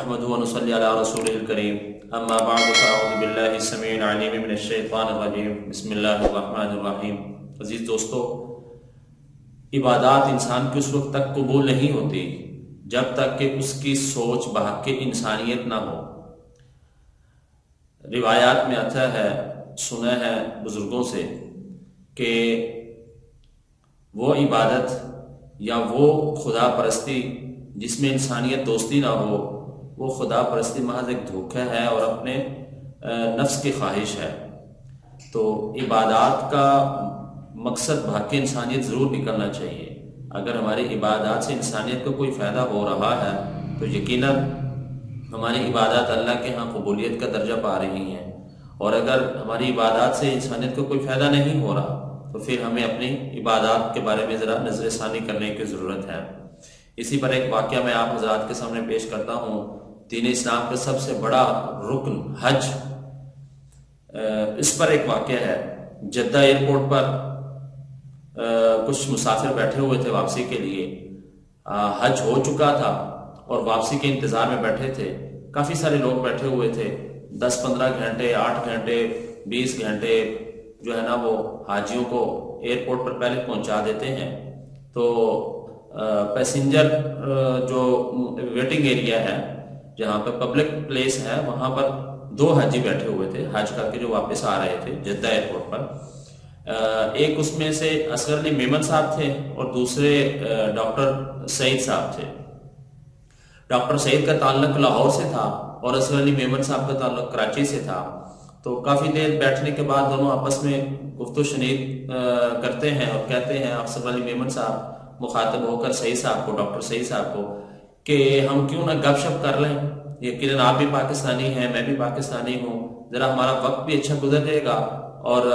نحمده ونصلي على رسوله الكريم اما بعد فاعوذ بالله السميع العليم من الشیطان الرجیم بسم اللہ الرحمن الرحیم۔ عزیز دوستو، عبادات انسان کی اس وقت تک قبول نہیں ہوتی جب تک کہ اس کی سوچ بحق انسانیت نہ ہو۔ روایات میں آتا ہے، سنا ہے بزرگوں سے کہ وہ عبادت یا وہ خدا پرستی جس میں انسانیت دوستی نہ ہو، وہ خدا پرستی محض ایک دھوکہ ہے اور اپنے نفس کی خواہش ہے۔ تو عبادات کا مقصد بحق انسانیت ضرور نکلنا چاہیے۔ اگر ہماری عبادات سے انسانیت کو کوئی فائدہ ہو رہا ہے تو یقیناً ہماری عبادات اللہ کے ہاں قبولیت کا درجہ پا رہی ہیں، اور اگر ہماری عبادات سے انسانیت کو کوئی فائدہ نہیں ہو رہا تو پھر ہمیں اپنی عبادات کے بارے میں ذرا نظر ثانی کرنے کی ضرورت ہے۔ اسی پر ایک واقعہ میں آپ حضرات کے سامنے پیش کرتا ہوں۔ دین اسلام کا سب سے بڑا رکن حج، اس پر ایک واقعہ ہے۔ جدہ ایئرپورٹ پر کچھ مسافر بیٹھے ہوئے تھے واپسی کے لیے۔ حج ہو چکا تھا اور واپسی کے انتظار میں بیٹھے تھے۔ کافی سارے لوگ بیٹھے ہوئے تھے، 10-15 گھنٹے، 8 گھنٹے، 20 گھنٹے جو ہے نا وہ حاجیوں کو ایئرپورٹ پر پہلے پہنچا دیتے ہیں۔ تو پیسنجر جو ویٹنگ ایریا ہے، جہاں پہ پبلک پلیس ہے، وہاں پر 2 حاجی بیٹھے ہوئے تھے حج کر کے جو واپس آ رہے تھے جدہ ایئرپورٹ پر۔ ایک اس میں سے اصغر علی میمن صاحب تھے اور دوسرے ڈاکٹر سعید صاحب تھے۔ ڈاکٹر سعید کا تعلق لاہور سے تھا اور اصغر علی میمن صاحب کا تعلق کراچی سے تھا۔ تو کافی دیر بیٹھنے کے بعد دونوں آپس میں گفت و شنید کرتے ہیں اور کہتے ہیں، اصغر علی میمن صاحب مخاطب ہو کر سعید صاحب کو، ڈاکٹر سعید صاحب کو، کہ ہم کیوں نہ گپ شپ کر لیں، یقیناً آپ بھی پاکستانی ہیں، میں بھی پاکستانی ہوں، ذرا ہمارا وقت بھی اچھا گزر جائے گا اور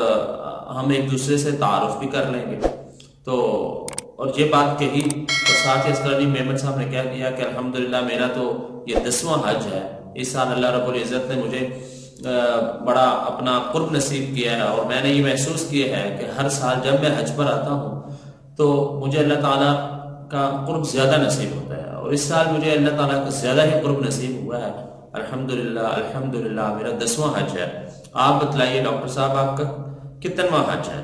ہم ایک دوسرے سے تعارف بھی کر لیں گے۔ تو اور یہ بات کہی اور ساتھ ہی اصغر علی میمن صاحب نے کہہ دیا کہ الحمدللہ میرا تو یہ 10واں حج ہے، اس سال اللہ رب العزت نے مجھے بڑا اپنا قرب نصیب کیا ہے، اور میں نے یہ محسوس کیا ہے کہ ہر سال جب میں حج پر آتا ہوں تو مجھے اللہ تعالیٰ کا قرب زیادہ نصیب ہوتا ہے، اور اس سال مجھے اللہ تعالیٰ کا زیادہ ہی قرب نصیب ہوا ہے۔ الحمدللہ الحمدللہ میرا 10واں حج ہے۔ آپ بتلائیے ڈاکٹر صاحب آپ کا کتنواں حج ہے؟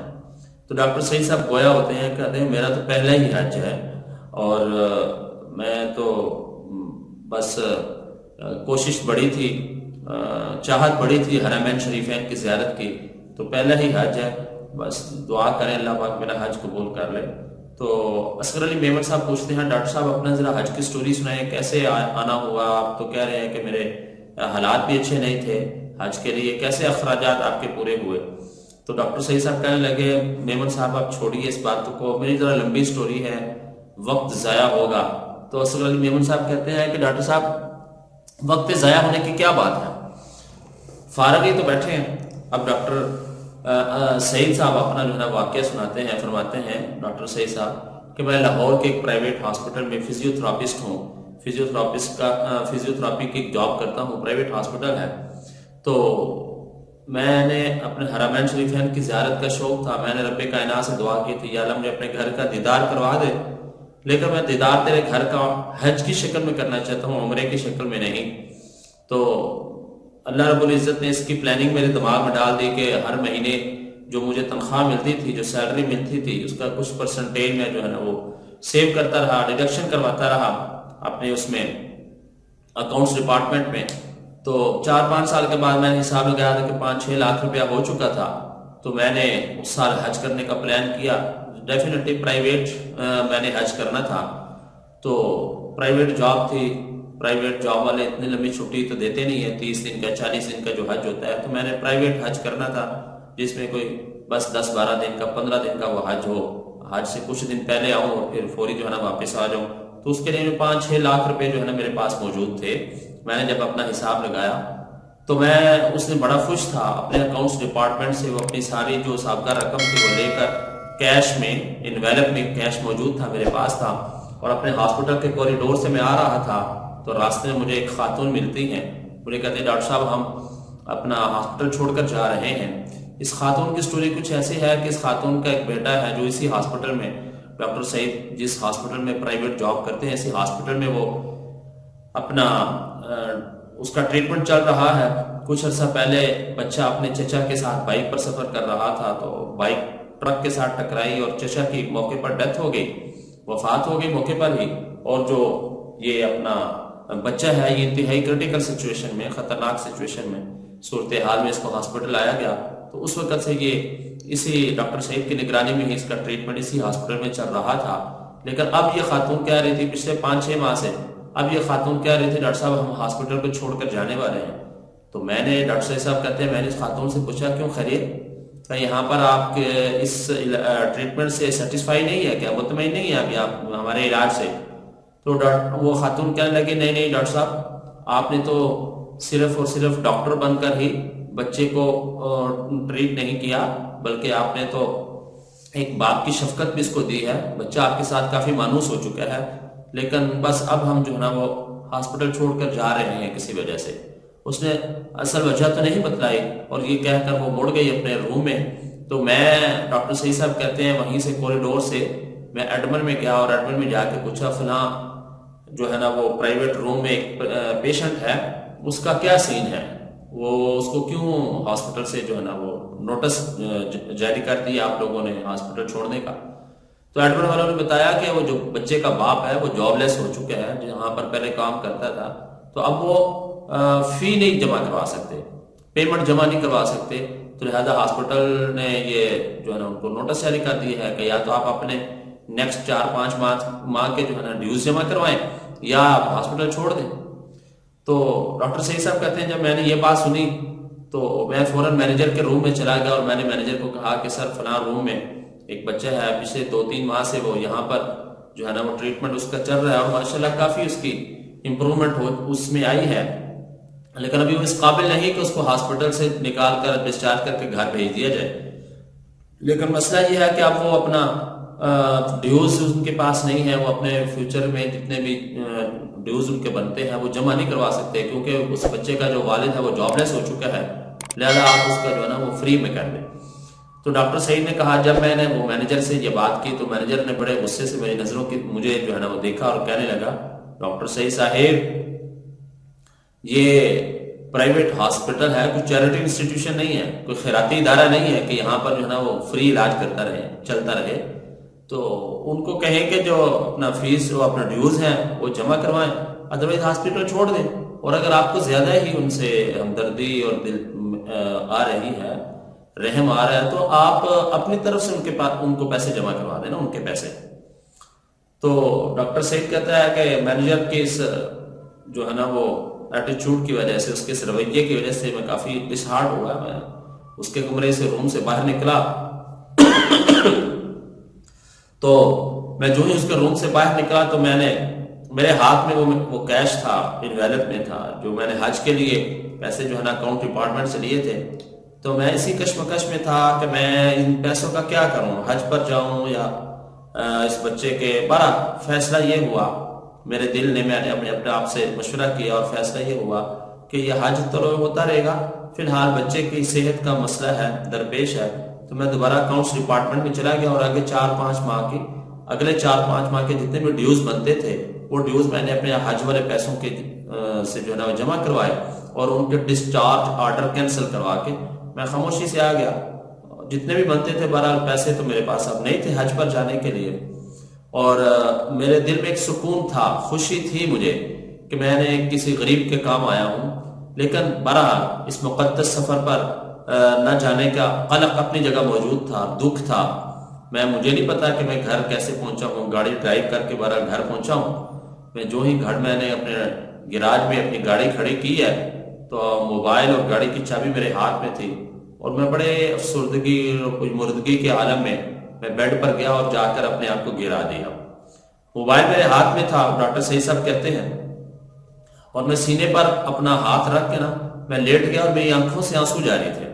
تو ڈاکٹر سعید صاحب گویا ہوتے ہیں، کہتے ہیں میرا تو پہلا ہی حج ہے، اور میں تو بس کوشش بڑی تھی، چاہت بڑی تھی حرمین شریفین کی زیارت کی، تو پہلا ہی حج ہے، بس دعا کریں اللہ پاک میرا حج قبول کر لے۔ تو اصغر علی میمن صاحب پوچھتے ہیں، ڈاکٹر صاحب اپنا ذرا حج کی سٹوری سنائیں، کیسے آنا ہوا؟ آپ تو کہہ رہے ہیں کہ میرے حالات بھی اچھے نہیں تھے حج کے لیے، کیسے اخراجات آپ کے پورے ہوئے؟ تو ڈاکٹر سعید صاحب کہنے لگے، میمن صاحب آپ چھوڑیے اس بات کو، میری ذرا لمبی سٹوری ہے، وقت ضائع ہوگا۔ تو اصغر علی میمن صاحب کہتے ہیں کہ ڈاکٹر صاحب وقت ضائع ہونے کی کیا بات ہے، فارغ ہی تو بیٹھے ہیں۔ اب ڈاکٹر سعید صاحب اپنا جو ہے واقعہ سناتے ہیں، فرماتے ہیں ڈاکٹر سعید صاحب کہ میں لاہور کے ایک پرائیویٹ ہاسپٹل میں فزیو تھراپسٹ ہوں، فزیو تھراپی کی جاب کرتا ہوں، پرائیویٹ ہاسپٹل ہے۔ تو میں نے اپنے حرمین شریفین کی زیارت کا شوق تھا، میں نے رب کائنات سے دعا کی تھی، یا اللہ مجھے اپنے گھر کا دیدار کروا دے، لیکن میں دیدار تیرے گھر کا حج کی شکل میں کرنا چاہتا ہوں، عمرے کی شکل میں نہیں۔ تو اللہ رب العزت نے اس کی پلاننگ میرے دماغ میں ڈال دی کہ ہر مہینے جو مجھے تنخواہ ملتی تھی، جو سیلری ملتی تھی، اس کا کچھ پرسنٹیج میں جو ہے نا وہ سیو کرتا رہا، ڈیڈکشن کرواتا رہا اپنے اس میں اکاؤنٹس ڈپارٹمنٹ میں۔ تو 4-5 سال کے بعد میں نے حساب لگایا تھا کہ 5-6 لاکھ روپیہ ہو چکا تھا۔ تو میں نے اس سال حج کرنے کا پلان کیا، ڈیفینیٹلی پرائیویٹ میں نے حج کرنا تھا۔ تو پرائیویٹ جاب تھی، پرائیویٹ جاب والے اتنی لمبی چھٹی تو دیتے نہیں ہیں، 30 دن کا 40 دن کا جو حج ہوتا ہے۔ تو میں نے پرائیویٹ حج کرنا تھا جس میں کوئی بس 10-12 دن کا 15 دن کا وہ حج ہو، حج سے کچھ دن پہلے آؤں اور پھر فوری جو ہے نا واپس آ جاؤں۔ تو اس کے لیے 5-6 لاکھ روپے جو ہے نا میرے پاس موجود تھے۔ میں نے جب اپنا حساب لگایا تو میں اس دن بڑا خوش تھا، اپنے اکاؤنٹس ڈپارٹمنٹ سے وہ اپنی ساری جو سابقہ رقم تھی وہ لے کر کیش میں، انویلپ میں کیش موجود تھا میرے پاس تھا، اور اپنے ہاسپٹل کے کوریڈور سے میں آ رہا تھا تو راستے میں مجھے ایک خاتون ملتی ہیں، مجھے کہتے ہیں ڈاکٹر صاحب ہم اپنا ہاسپٹل چھوڑ کر جا رہے ہیں۔ اس خاتون کی سٹوری کچھ ایسی ہے کہ اس خاتون کا ایک بیٹا ہے جو اسی ہاسپٹل میں، ڈاکٹر سعید جس ہاسپٹل میں پرائیویٹ جاب کرتے ہیں، اسی ہاسپٹل میں وہ اپنا اس کا ٹریٹمنٹ چل رہا ہے. کچھ عرصہ پہلے بچہ اپنے چچا کے ساتھ بائک پر سفر کر رہا تھا تو بائک ٹرک کے ساتھ ٹکرائی اور چچا کی موقع پر ڈیتھ ہو گئی، وفات ہو گئی موقع پر ہی. اور جو یہ اپنا بچہ ہے یہ انتہائی کریٹیکل سچویشن میں، خطرناک سچویشن میں صورتحال میں اس کو ہاسپٹل لایا گیا. تو اس وقت سے یہ اسی ڈاکٹر سعید کی نگرانی میں ہی اس کا ٹریٹمنٹ اسی ہاسپٹل میں چل رہا تھا. لیکن اب یہ خاتون کہہ رہی تھی پچھلے 5-6 ماہ سے، اب یہ خاتون کہہ رہی تھی ڈاکٹر صاحب ہم ہاسپٹل کو چھوڑ کر جانے والے ہیں. تو میں نے ڈاکٹر صاحب کہتے ہیں میں نے اس خاتون سے پوچھا کیوں خیریت، کہ یہاں پر آپ کے اس ٹریٹمنٹ سے سیٹسفائی نہیں ہے کیا، مطمئن نہیں ہے ابھی آپ ہمارے علاج سے؟ تو وہ خاتون کہنے لگی نہیں ڈاکٹر صاحب آپ نے تو صرف اور صرف ڈاکٹر بن کر ہی بچے کو ٹریٹ نہیں کیا، بلکہ آپ نے تو ایک باپ کی شفقت بھی اس کو دی ہے. بچہ آپ کے ساتھ کافی مانوس ہو چکا ہے، لیکن بس اب ہم جو ہے نا وہ ہاسپٹل چھوڑ کر جا رہے ہیں کسی وجہ سے. اس نے اصل وجہ تو نہیں بتلائی اور یہ کہہ کر وہ مڑ گئی اپنے روم میں. تو میں ڈاکٹر سعید صاحب کہتے ہیں وہیں سے کوریڈور سے میں ایڈمن میں گیا اور ایڈمن میں جا کے پوچھا فلاں جو ہے نا وہ پرائیویٹ روم میں ایک پیشنٹ ہے اس کا کیا سین ہے، وہ اس کو کیوں ہاسپٹل سے جو ہے نا وہ نوٹس جاری کر دیا آپ لوگوں نے ہاسپٹل چھوڑنے کا. تو ایڈمن والوں نے بتایا کہ وہ جو بچے کا باپ ہے وہ جاب لیس ہو چکا ہے جہاں پر پہلے کام کرتا تھا، تو اب وہ فی نہیں جمع کروا سکتے، پیمنٹ جمع نہیں کروا سکتے. تو لہذا ہاسپٹل نے یہ جو ہے نا ان کو نوٹس جاری کر دیا ہے کہ یا تو آپ اپنے نیکسٹ 4-5 ماہ کے جو ہے نا ڈیوز جمع کروائیں یا آپ ہاسپٹل چھوڑ دیں. تو ڈاکٹر سعید صاحب کہتے ہیں جب میں نے یہ بات سنی تو میں فوراً مینیجر کے روم میں چلا گیا اور میں نے مینیجر کو کہا کہ سر فلاں روم میں ایک بچہ ہے پچھلے 2-3 ماہ سے وہ یہاں پر جو ہے نا وہ ٹریٹمنٹ اس کا چل رہا ہے اور ماشاءاللہ کافی اس کی امپرومنٹ اس میں آئی ہے، لیکن ابھی وہ اس قابل نہیں کہ اس کو ہاسپٹل سے نکال کر ڈسچارج کر کے گھر بھیج دیا جائے. لیکن مسئلہ یہ ہے کہ اب وہ اپنا ڈیوز ان کے پاس نہیں ہے، وہ اپنے فیوچر میں جتنے بھی ڈیوز ان کے بنتے ہیں وہ جمع نہیں کروا سکتے کیونکہ اس بچے کا جو والد ہے وہ جاب لیس ہو چکا ہے، لہذا آپ اس کا جو ہے نا وہ فری میں کر دیں. تو ڈاکٹر سعید نے کہا جب میں نے وہ مینیجر سے یہ بات کی تو مینیجر نے بڑے غصے سے میری نظروں کی مجھے جو ہے نا وہ دیکھا اور کہنے لگا ڈاکٹر سعید صاحب یہ پرائیویٹ ہاسپٹل ہے، کوئی چیریٹی انسٹیٹیوشن نہیں ہے، کوئی خیراتی ادارہ نہیں ہے کہ یہاں پر جو ہے نا وہ فری علاج کرتا رہے چلتا رہے. تو ان کو کہیں کہ جو اپنا فیس وہ اپنا ڈیوز ہیں وہ جمع کروائیں، ادروائز ہاسپٹل چھوڑ دیں. اور اگر آپ کو زیادہ ہی ان سے ہمدردی اور دل آ رہی ہے، رحم آ رہا ہے، تو آپ اپنی طرف سے ان کو پیسے جمع کروا دیں نا، ان کے پیسے. تو ڈاکٹر سعید کہتا ہے کہ مینیجر کے اس جو ہے نا وہ ایٹیچیوڈ کی وجہ سے، اس کے اس رویے کی وجہ سے میں کافی ڈسہارٹ ہوا. میں اس کے کمرے سے روم سے باہر نکلا تو میں جو ہی اس کے روم سے باہر نکلا تو میں نے میرے ہاتھ میں وہ کیش تھا، انویلپ میں تھا جو میں نے حج کے لیے پیسے جو ہے نا اکاؤنٹ ڈپارٹمنٹ سے لیے تھے. تو میں اسی کشمکش میں تھا کہ میں ان پیسوں کا کیا کروں، حج پر جاؤں یا اس بچے کے. بڑا فیصلہ یہ ہوا میرے دل نے، میں نے اپنے آپ سے مشورہ کیا اور فیصلہ یہ ہوا کہ یہ حج تو ہوتا رہے گا، فی الحال بچے کی صحت کا مسئلہ ہے درپیش ہے. تو میں دوبارہ اکاؤنٹس ڈپارٹمنٹ میں چلا گیا اور اگلے 4-5 ماہ کے جتنے بھی ڈیوز بنتے تھے وہ ڈیوز میں نے اپنے حج والے پیسوں کے سے جو ہے نا جمع کروائے اور ان کے ڈسچارج آرڈر کینسل کروا کے میں خاموشی سے آ گیا. جتنے بھی بنتے تھے بہرحال پیسے تو میرے پاس اب نہیں تھے حج پر جانے کے لیے، اور میرے دل میں ایک سکون تھا، خوشی تھی مجھے کہ میں نے کسی غریب کے کام آیا ہوں. لیکن بہرحال اس مقدس سفر پر نہ جانے کا قلق اپنی جگہ موجود تھا، دکھ تھا. مجھے نہیں پتا کہ میں گھر کیسے پہنچا ہوں، گاڑی ڈرائیو کر کے بہرحال گھر پہنچا ہوں. میں جو ہی گھر میں نے اپنے گراج میں اپنی گاڑی کھڑی کی ہے تو موبائل اور گاڑی کی چابی میرے ہاتھ میں تھی اور میں بڑے افسردگی اور کچھ مردگی کے عالم میں بیڈ پر گیا اور جا کر اپنے آپ کو گرا دیا. موبائل میرے ہاتھ میں تھا، ڈاکٹر سعید صاحب کہتے ہیں، اور میں سینے پر اپنا ہاتھ رکھ کے نا میں لیٹ گیا اور میری آنکھوں سے آنسو جاری تھے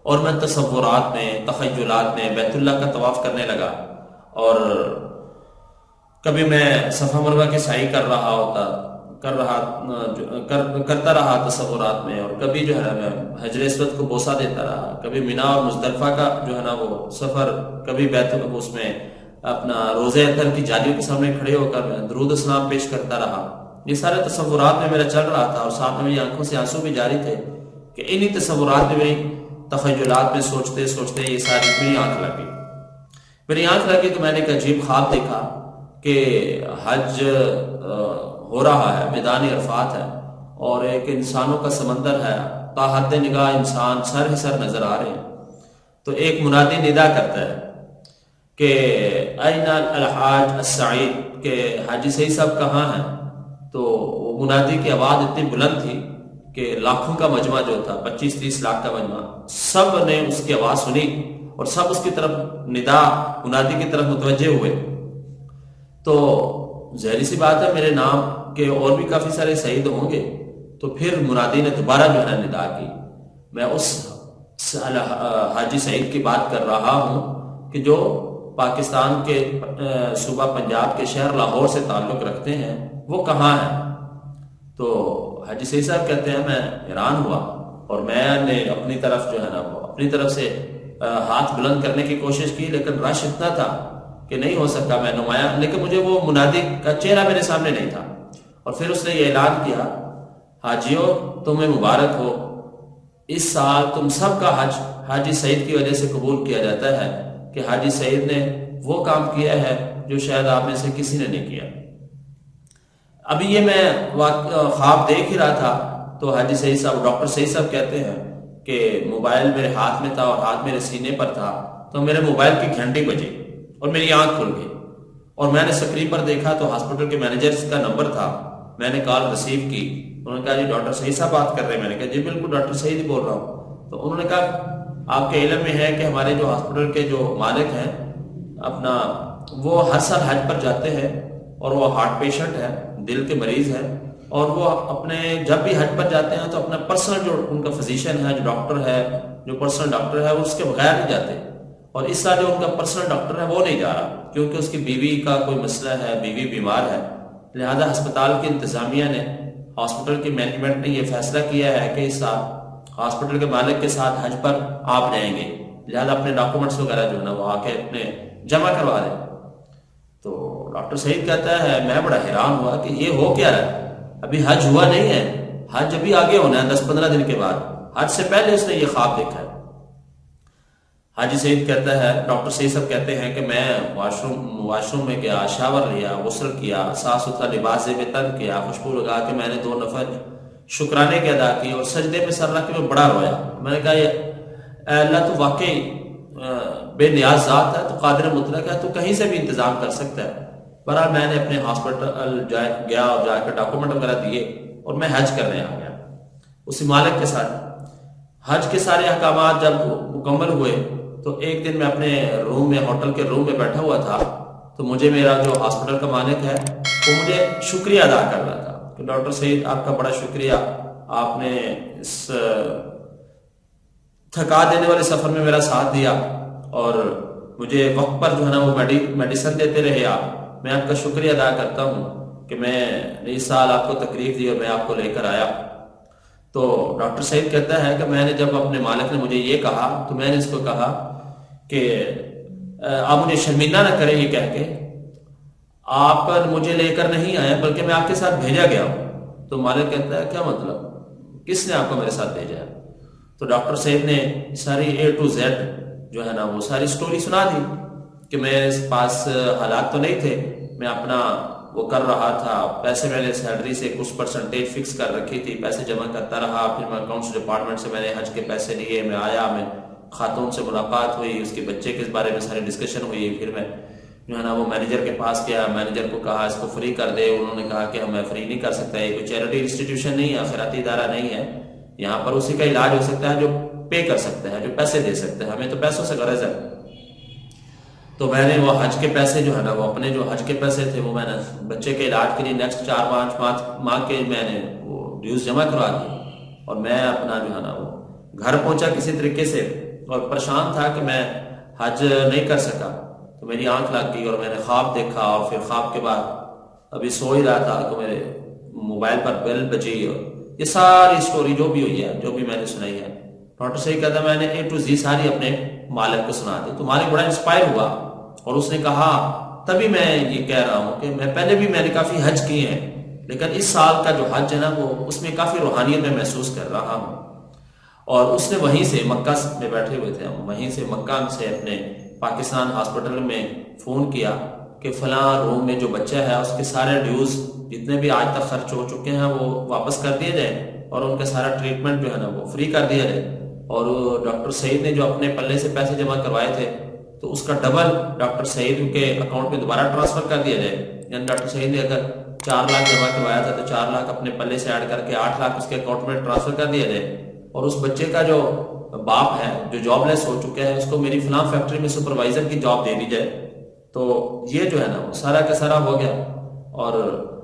اور میں تصورات میں، تخیلات میں بیت اللہ کا طواف کرنے لگا. اور کبھی میں صفا مروہ کی سعی کرتا رہا تصورات میں، اور کبھی جو ہے میں حجر اسود کو بوسہ دیتا رہا، کبھی مینا اور مزدلفہ کا جو ہے نا وہ سفر، کبھی بیت اللہ اس میں اپنا روزہ اطہر کی جالیوں کے سامنے کھڑے ہو کر میں درود اسلام پیش کرتا رہا. یہ سارے تصورات میں میرا چل رہا تھا، اور ساتھ میں میری آنکھوں سے آنسو بھی جاری تھے کہ انہی تصورات میں، میری تخیلات میں سوچتے سوچتے یہ ساری میری آنکھ لگ گئی۔ میری آنکھ لگی تو میں نے ایک عجیب خواب دیکھا کہ حج ہو رہا ہے، میدان عرفات ہے، اور ایک انسانوں کا سمندر ہے، تا حد نگاہ انسان سر ہی سر نظر آ رہے ہیں۔ تو ایک منادی ندا کرتا ہے کہ این الحاج السعید، کہ حاجی سعید صاحب کہاں ہیں؟ تو وہ منادی کی آواز اتنی بلند تھی کہ لاکھوں کا مجمع جو تھا، 25-30 لاکھ کا مجمع، سب نے اس کی آواز سنی اور سب اس کی طرف ندا منادی کی طرف متوجہ ہوئے۔ تو ظاہری سی بات ہے میرے نام کے اور بھی کافی سارے سعید ہوں گے، تو پھر منادی نے دوبارہ جو ہے ندا کی۔ میں اس حاجی سعید کی بات کر رہا ہوں کہ جو پاکستان کے صوبہ پنجاب کے شہر لاہور سے تعلق رکھتے ہیں، وہ کہاں ہیں؟ تو حاجی سعید صاحب کہتے ہیں میں حیران ہوا، اور میں نے اپنی طرف جو ہے نا وہ اپنی طرف سے ہاتھ بلند کرنے کی کوشش کی، لیکن رش اتنا تھا کہ نہیں ہو سکا میں نمایاں، لیکن مجھے وہ منادی کا چہرہ میرے سامنے نہیں تھا۔ اور پھر اس نے یہ اعلان کیا، حاجیوں تمہیں مبارک ہو، اس سال تم سب کا حج حاجی سعید کی وجہ سے قبول کیا جاتا ہے کہ حاجی سعید نے وہ کام کیا ہے جو شاید آپ میں سے کسی نے نہیں کیا۔ ابھی یہ میں خواب دیکھ ہی رہا تھا تو حاجی سعید صاحب، ڈاکٹر سعید صاحب کہتے ہیں کہ موبائل میرے ہاتھ میں تھا اور ہاتھ میرے سینے پر تھا، تو میرے موبائل کی گھنٹی بجی اور میری آنکھ کھل گئی، اور میں نے سکرین پر دیکھا تو ہاسپٹل کے مینیجر کا نمبر تھا۔ میں نے کال ریسیو کی، انہوں نے کہا جی ڈاکٹر سعید صاحب بات کر رہے ہیں۔ میں نے کہا جی بالکل ڈاکٹر سعید ہی بول رہا ہوں۔ تو انہوں نے کہا آپ کے علم میں ہے کہ ہمارے جو ہاسپٹل کے جو مالک ہیں اپنا، وہ ہر سال حج پر جاتے ہیں، اور وہ ہارٹ پیشنٹ ہے، دل کے مریض ہے، اور وہ اپنے جب بھی حج پر جاتے ہیں تو اپنا پرسنل جو ان کا فزیشین ہے، جو ڈاکٹر ہے، جو پرسنل ڈاکٹر ہے، وہ اس کے بغیر نہیں جاتے۔ اور اس سال جو ان کا پرسنل ڈاکٹر ہے وہ نہیں جا رہا کیونکہ اس کی بیوی کا کوئی مسئلہ ہے، بیوی بیمار ہے، لہذا ہسپتال کی انتظامیہ نے، ہاسپٹل کی مینجمنٹ نے یہ فیصلہ کیا ہے کہ اس سال ہاسپٹل کے مالک کے ساتھ حج پر آپ جائیں گے، لہذا اپنے ڈاکومنٹس وغیرہ جو ہے نا وہ آ کے اپنے جمع کروا دیں۔ تو ڈاکٹر سعید کہتا ہے میں بڑا حیران ہوا کہ یہ ہو کیا رہا ہے، ابھی حج ہوا نہیں ہے، حج ابھی آگے ہونا ہے 10-15 دن کے بعد، حج سے پہلے اس نے یہ خواب دیکھا ہے۔ حاجی سعید کہتا ہے، ڈاکٹر سعید صاحب کہتے ہیں کہ میں واش روم میں گیا، شاور لیا، غسل کیا، صاف ستھرا لباس زیب تن کیا، خوشبو لگا کے میں نے 2 نفل شکرانے کی ادا کی، اور سجدے پہ سر رکھ کے میں بڑا رویا۔ میں نے کہا اے اللہ تو واقعی بے نیاز ذات ہے، تو قادر مطلق ہے، تو کہیں سے بھی انتظام کر سکتا ہے۔ بہرحال میں نے اپنے ہاسپٹل گیا اور جا کے ڈاکومنٹ وغیرہ دیے، اور میں حج کرنے آ گیا اسی مالک کے ساتھ۔ حج کے سارے احکامات جب مکمل ہوئے تو ایک دن میں اپنے روم میں، ہوٹل کے روم میں بیٹھا ہوا تھا، تو مجھے میرا جو ہاسپٹل کا مالک ہے وہ مجھے شکریہ ادا کر رہا تھا کہ ڈاکٹر سعید آپ کا بڑا شکریہ، آپ نے اس تھکا دینے والے سفر میں میرا ساتھ دیا، اور مجھے وقت پر جو ہے نا وہ میڈیسن دیتے رہے آپ، میں آپ کا شکریہ ادا کرتا ہوں کہ میں نے اس سال آپ کو تکلیف دی اور میں آپ کو لے کر آیا۔ تو ڈاکٹر سعید کہتا ہے کہ میں نے جب اپنے مالک نے مجھے یہ کہا تو میں نے اس کو کہا کہ آپ مجھے شرمندہ نہ کریں یہ کہہ کے، آپ پر مجھے لے کر نہیں آئے بلکہ میں آپ کے ساتھ بھیجا گیا ہوں۔ تو مالک کہتا ہے کیا مطلب، کس نے آپ کو میرے ساتھ بھیجا ہے؟ تو ڈاکٹر سعید نے ساری A to Z جو ہے نا وہ ساری سٹوری سنا دی کہ میرے پاس حالات تو نہیں تھے، میں اپنا وہ کر رہا تھا، پیسے میں نے سیلری سے کچھ پرسنٹیج فکس کر رکھی تھی، پیسے جمع کرتا رہا، پھر میں اکاؤنٹس ڈپارٹمنٹ سے میں نے حج کے پیسے لیے، میں آیا، میں خاتون سے ملاقات ہوئی، اس کے بچے کے بارے میں ساری ڈسکشن ہوئی، پھر میں جو ہے نا وہ مینیجر کے پاس گیا، مینیجر کو کہا اس کو فری کر دے، انہوں نے کہا کہ میں فری نہیں کر سکتا، یہ کوئی چیریٹی انسٹیٹیوشن نہیں ہے، خیراتی ادارہ نہیں ہے، یہاں پر اسی کا علاج ہو سکتا ہے جو پے کر سکتا ہے، جو پیسے دے سکتا ہے، ہمیں تو پیسوں سے غرض ہے۔ تو میں نے وہ حج کے پیسے جو ہے نا وہ اپنے جو حج کے پیسے تھے وہ میں نے بچے کے علاج کے لیے نیکسٹ 4-5 ماہ کے میں نے وہ ڈیوز جمع کروا دی، اور میں اپنا جو ہے نا وہ گھر پہنچا کسی طریقے سے، اور پریشان تھا کہ میں حج نہیں کر سکا۔ تو میری آنکھ لگ گئی اور میں نے خواب دیکھا، اور پھر خواب کے بعد ابھی سو ہی رہا تھا تو میرے موبائل پر بیل بجی، اور یہ ساری سٹوری جو بھی ہوئی ہے، جو بھی میں نے سنائی ہے، ڈاکٹر صحیح کہتا میں نے A to Z ساری اپنے مالک کو سنا دی۔ تو مالک بڑا انسپائر ہوا، اور اس نے کہا تبھی میں یہ کہہ رہا ہوں کہ میں پہلے بھی میں نے کافی حج کیے ہیں، لیکن اس سال کا جو حج ہے نا وہ اس میں کافی روحانیت میں محسوس کر رہا ہوں. اور اس نے وہیں سے مکہ میں بیٹھے ہوئے تھے ہم، وہیں سے مکہ سے اپنے پاکستان ہاسپٹل میں فون کیا کہ فلاں روم میں جو بچہ ہے اس کے سارے ڈیوز جتنے بھی آج تک خرچ ہو چکے ہیں وہ واپس کر دیے جائیں اور ان کا سارا ٹریٹمنٹ جو ہے نا وہ فری کر دیا جائے. اور ڈاکٹر سعید نے جو اپنے پلے سے پیسے جمع کروائے تھے تو اس کا ڈبل ڈاکٹر سعید کے اکاؤنٹ میں دوبارہ ٹرانسفر کر دیا جائے. یعنی ڈاکٹر سعید نے اگر 4 لاکھ جمع کروایا تھا تو 4 لاکھ اپنے پلے سے ایڈ کر کے 8 لاکھ اس کے اکاؤنٹ میں ٹرانسفر کر دیا جائے. اور اس بچے کا جو باپ ہے جو جاب لیس ہو چکا ہے اس کو میری فلاں فیکٹری میں سپروائزر کی جاب دے دی جائے. تو یہ جو ہے نا وہ سارا کا سارا ہو گیا. اور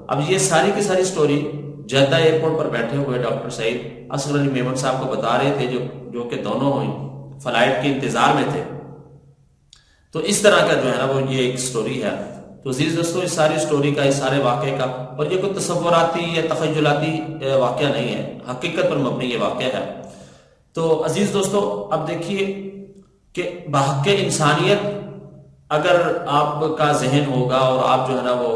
اب یہ ساری کی ساری سٹوری جدہ ایئرپورٹ پر بیٹھے ہوئے ڈاکٹر سعید اصغر علی میمن صاحب کو بتا رہے تھے جو کہ دونوں فلائٹ کے انتظار میں تھے. تو اس طرح کا جو ہے نا وہ یہ ایک سٹوری ہے. تو عزیز دوستو اس ساری سٹوری کا، اس سارے واقعے کا، اور یہ کوئی تصوراتی یا تخیلاتی واقعہ نہیں ہے، حقیقت پر مبنی یہ واقعہ ہے. تو عزیز دوستو اب دیکھیے کہ بحق انسانیت اگر آپ کا ذہن ہوگا اور آپ جو ہے نا وہ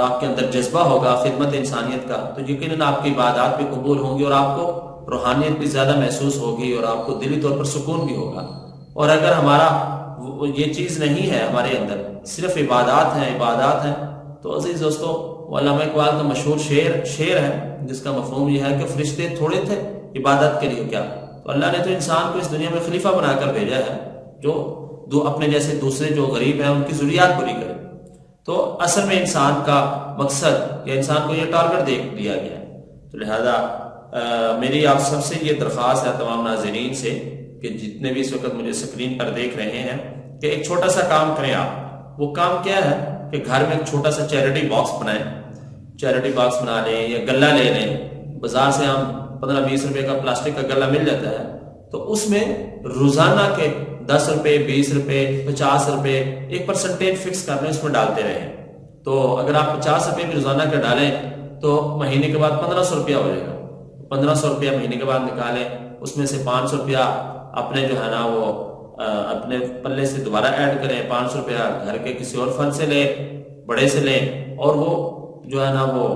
آپ کے اندر جذبہ ہوگا خدمت انسانیت کا تو یقیناً آپ کی عبادات بھی قبول ہوں گی اور آپ کو روحانیت بھی زیادہ محسوس ہوگی اور آپ کو دلی طور پر سکون بھی ہوگا. اور اگر ہمارا یہ چیز نہیں ہے ہمارے اندر، صرف عبادات ہیں تو عزیز دوستو علامہ اقبال کا مشہور شعر ہے جس کا مفہوم یہ ہے کہ فرشتے تھوڑے تھے عبادت کے لیے کیا. تو اللہ نے تو انسان کو اس دنیا میں خلیفہ بنا کر بھیجا ہے جو اپنے جیسے دوسرے جو غریب ہیں ان کی ضروریات پوری کرے. تو اصل میں انسان کا مقصد یا انسان کو یہ ٹارگٹ دے دیا گیا ہے. تو لہذا میری آپ سب سے یہ درخواست ہے تمام ناظرین سے کہ جتنے بھی اس وقت مجھے اسکرین پر دیکھ رہے ہیں کہ ایک چھوٹا سا کام کریں آپ. وہ کام کیا ہے کہ گھر میں ایک چھوٹا سا چیریٹی باکس بنائیں، چیریٹی باکس بنا لیں یا غلہ لے لیں. بازار سے ہم 15-20 روپے کا پلاسٹک کا غلہ مل جاتا ہے. تو اس میں روزانہ کے 10 روپے 20 روپے 50 روپے ایک پرسنٹیج فکس کر لیں، اس میں ڈالتے رہیں. تو اگر آپ 50 روپے بھی روزانہ کا ڈالیں تو مہینے کے بعد 1500 روپیہ ہو جائے گا. 1500 روپیہ مہینے کے بعد نکالیں، اس میں سے 500 روپیہ اپنے جو ہے نا وہ اپنے پلے سے دوبارہ ایڈ کریں، 500 روپیہ گھر کے کسی اور فن سے لیں، بڑے سے لیں، اور وہ جو ہے نا وہ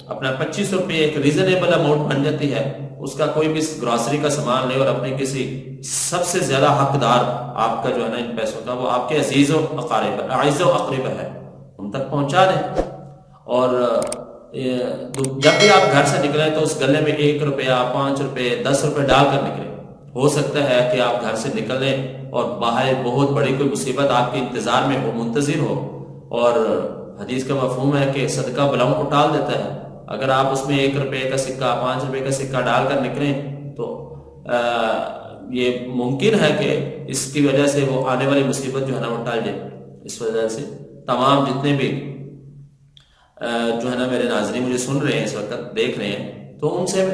اپنا 2500 روپیہ ایک ریزنیبل اماؤنٹ بن جاتی ہے. اس کا کوئی بھی گراسری کا سامان لے اور اپنے کسی سب سے زیادہ حقدار آپ کا جو ہے نا ان پیسوں کا وہ آپ کے عزیز و اقرب ہے ان تک پہنچا دیں. اور جب بھی آپ گھر سے نکلیں تو اس گلے میں 1 روپیہ 5 روپے 10 روپے ڈال کر نکلیں. ہو سکتا ہے کہ آپ گھر سے نکلیں اور باہر بہت بڑی کوئی مصیبت آپ کے انتظار میں ہو، منتظر ہو. اور حدیث کا مفہوم ہے کہ صدقہ بلاؤں کو ٹال دیتا ہے. اگر آپ اس میں 1 روپے کا سکہ 5 روپے کا سکہ ڈال کر نکلیں تو یہ ممکن ہے کہ اس کی وجہ سے وہ آنے والی مصیبت جو ہے نا وہ ٹال جائے. اس وجہ سے تمام جتنے بھی جو ہے نا میرے ناظرین مجھے سن رہے ہیں اس وقت دیکھ رہے ہیں تو ان سے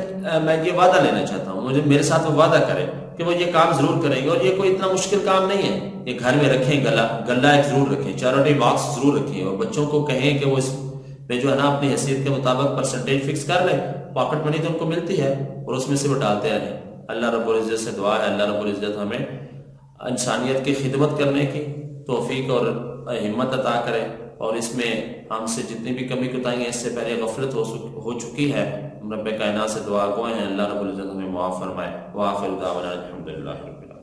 میں یہ وعدہ لینا چاہتا ہوں، مجھے میرے ساتھ وہ وعدہ کریں کہ وہ یہ کام ضرور کریں گے. اور یہ کوئی اتنا مشکل کام نہیں ہے. یہ گھر میں رکھیں، غلہ ایک ضرور رکھیں، چیریٹی باکس ضرور رکھیں، اور بچوں کو کہیں کہ وہ اس میں جو ہے نا اپنی حیثیت کے مطابق پرسنٹیج فکس کر لیں. پاکٹ منی تو ان کو ملتی ہے اور اس میں سے وہ ڈالتے رہیں. اللہ رب العزت سے دعا ہے اللہ رب العزت ہمیں انسانیت کی خدمت کرنے کی توفیق اور ہمت عطا کرے. اور اس میں ہم سے جتنی بھی کمی کوتاہی ہیں اس سے پہلے غفلت ہو چکی ہے، رب کائنات سے دعا گوئے ہیں اللہ رب العزت ہمیں معاف فرمائے. وآخر دعوانا الحمدللہ.